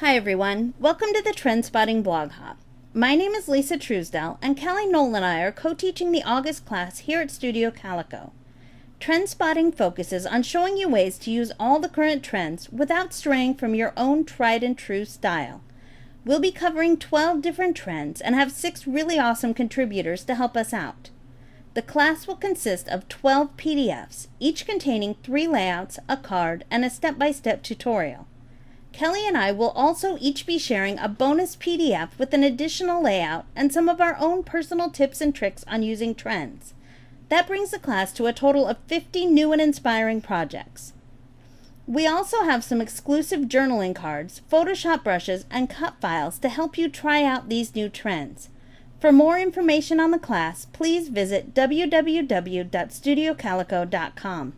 Hi everyone, welcome to the Trendspotting blog hop. My name is Lisa Truesdell and Kelly Knoll and I are co-teaching the August class here at Studio Calico. Trendspotting focuses on showing you ways to use all the current trends without straying from your own tried and true style. We'll be covering 12 different trends and have 6 really awesome contributors to help us out. The class will consist of 12 PDFs, each containing 3 layouts, a card, and a step-by-step tutorial. Kelly and I will also each be sharing a bonus PDF with an additional layout and some of our own personal tips and tricks on using trends. That brings the class to a total of 50 new and inspiring projects. We also have some exclusive journaling cards, Photoshop brushes, and cut files to help you try out these new trends. For more information on the class, please visit www.studiocalico.com.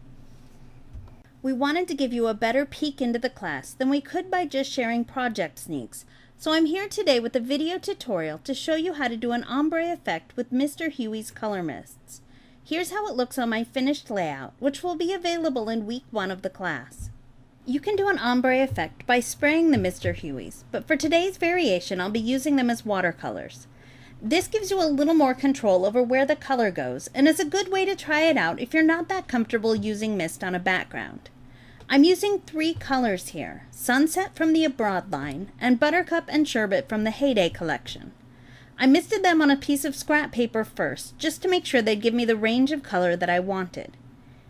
We wanted to give you a better peek into the class than we could by just sharing project sneaks, so I'm here today with a video tutorial to show you how to do an ombre effect with Mr. Huey's color mists. Here's how it looks on my finished layout, which will be available in week 1 of the class. You can do an ombre effect by spraying the Mr. Huey's, but for today's variation I'll be using them as watercolors. This gives you a little more control over where the color goes and is a good way to try it out if you're not that comfortable using mist on a background. I'm using 3 colors here, Sunset from the Abroad line and Buttercup and Sherbet from the Heyday collection. I misted them on a piece of scrap paper first, just to make sure they'd give me the range of color that I wanted.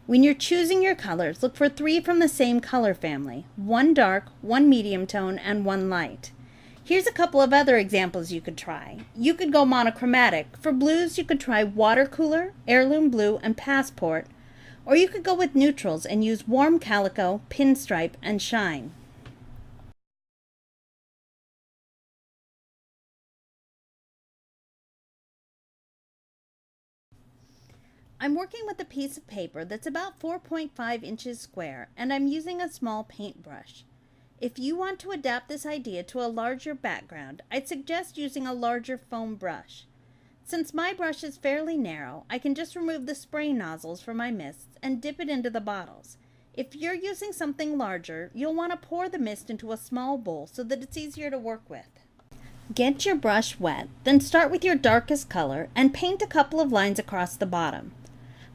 When you're choosing your colors, look for 3 from the same color family, 1 dark, 1 medium tone, and 1 light. Here's a couple of other examples you could try. You could go monochromatic. For blues, you could try Water Cooler, Heirloom Blue, and Passport, or you could go with neutrals and use Warm Calico, Pinstripe, and Shine. I'm working with a piece of paper that's about 4.5 inches square, and I'm using a small paintbrush. If you want to adapt this idea to a larger background, I'd suggest using a larger foam brush. Since my brush is fairly narrow, I can just remove the spray nozzles for my mists and dip it into the bottles. If you're using something larger, you'll want to pour the mist into a small bowl so that it's easier to work with. Get your brush wet, then start with your darkest color and paint a couple of lines across the bottom.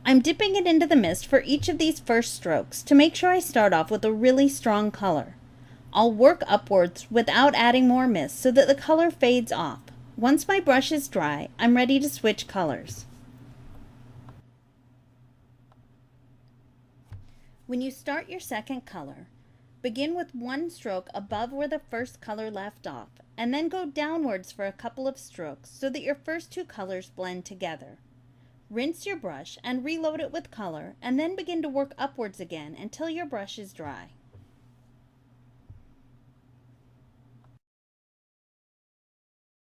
I'm dipping it into the mist for each of these first strokes to make sure I start off with a really strong color. I'll work upwards without adding more mist so that the color fades off. Once my brush is dry, I'm ready to switch colors. When you start your second color, begin with 1 stroke above where the first color left off, and then go downwards for a couple of strokes so that your first 2 colors blend together. Rinse your brush and reload it with color, and then begin to work upwards again until your brush is dry.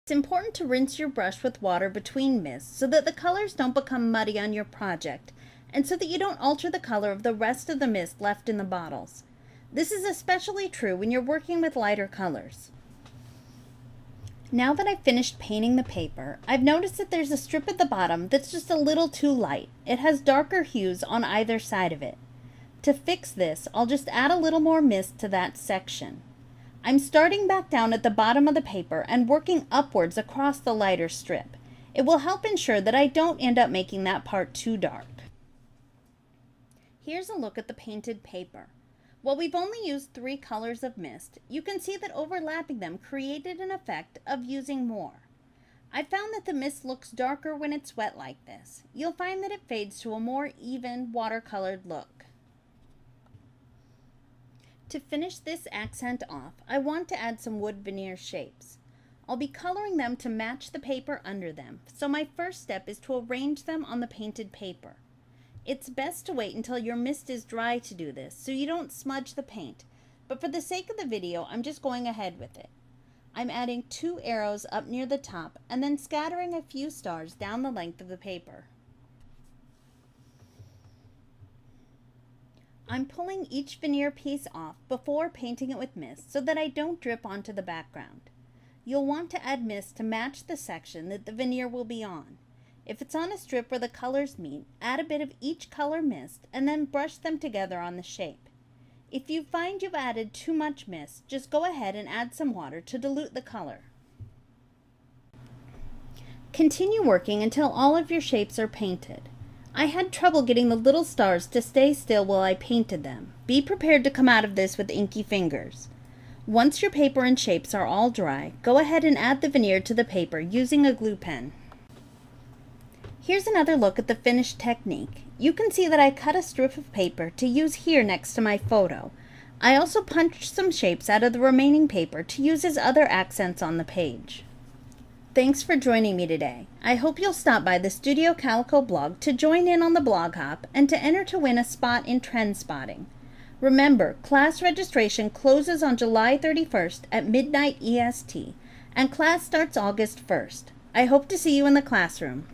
It's important to rinse your brush with water between mists so that the colors don't become muddy on your project, and so that you don't alter the color of the rest of the mist left in the bottles. This is especially true when you're working with lighter colors. Now that I've finished painting the paper, I've noticed that there's a strip at the bottom that's just a little too light. It has darker hues on either side of it. To fix this, I'll just add a little more mist to that section. I'm starting back down at the bottom of the paper and working upwards across the lighter strip. It will help ensure that I don't end up making that part too dark. Here's a look at the painted paper. While we've only used 3 colors of mist, you can see that overlapping them created an effect of using more. I found that the mist looks darker when it's wet like this. You'll find that it fades to a more even watercolored look. To finish this accent off, I want to add some wood veneer shapes. I'll be coloring them to match the paper under them, so my first step is to arrange them on the painted paper. It's best to wait until your mist is dry to do this, so you don't smudge the paint, but for the sake of the video, I'm just going ahead with it. I'm adding 2 arrows up near the top and then scattering a few stars down the length of the paper. I'm pulling each veneer piece off before painting it with mist so that I don't drip onto the background. You'll want to add mist to match the section that the veneer will be on. If it's on a strip where the colors meet, add a bit of each color mist and then brush them together on the shape. If you find you've added too much mist, just go ahead and add some water to dilute the color. Continue working until all of your shapes are painted. I had trouble getting the little stars to stay still while I painted them. Be prepared to come out of this with inky fingers. Once your paper and shapes are all dry, go ahead and add the veneer to the paper using a glue pen. Here's another look at the finished technique. You can see that I cut a strip of paper to use here next to my photo. I also punched some shapes out of the remaining paper to use as other accents on the page. Thanks for joining me today. I hope you'll stop by the Studio Calico blog to join in on the blog hop and to enter to win a spot in Trendspotting. Remember, class registration closes on July 31st at midnight EST, and class starts August 1st. I hope to see you in the classroom.